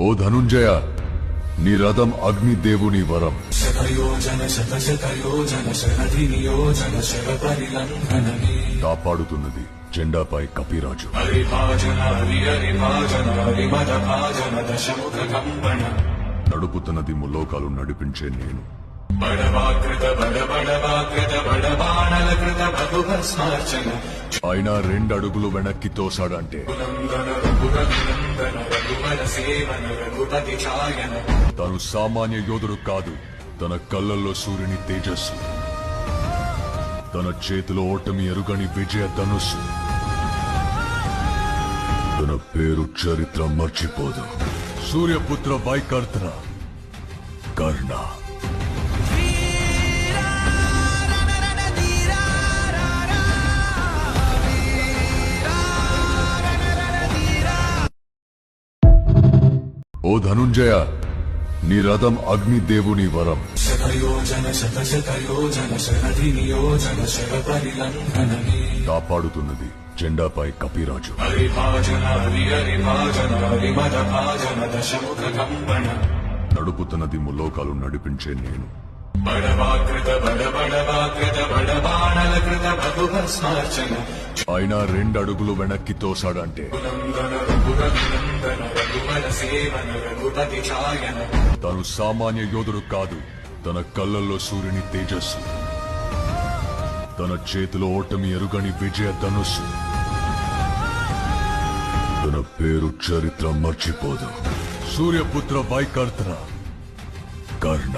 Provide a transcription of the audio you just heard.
ఓ ధనుంజయ, నీ రథం అగ్నిదేవుని వరం. కాపాడుతున్నది జెండాపై కపిరాజు. నడుపుతున్నది ముల్లోకాలు నడిపించే నేను. ఆయన 2 అడుగులు వెనక్కి తోసాడంటే తను సామాన్య యోధుడు కాదు. తన కళ్ళల్లో సూర్యుని తేజస్సు, తన చేతిలో ఓటమి ఎరుగని విజయ ధనుస్సు. తన పేరు చరిత్ర మర్చిపోదు. సూర్యపుత్ర వైకర్త కర్ణ. ఓ ధనుంజయ, నీ రథం అగ్నిదేవుని వరం. కాపాడుతున్నది జెండాపై కపిరాజు. నడుపుతున్నది ముల్లోకాలు నడిపించే నేను. ఆయన 2 అడుగులు వెనక్కి తోసాడంటే తను సామాన్య యోధుడు కాదు. తన కళ్ళల్లో సూర్యుని తేజస్సు, తన చేతిలో ఓటమి ఎరుగని విజయ ధనుస్సు. తన పేరు చరిత్ర మర్చిపోదు. సూర్యపుత్ర వైకర్త కర్ణ.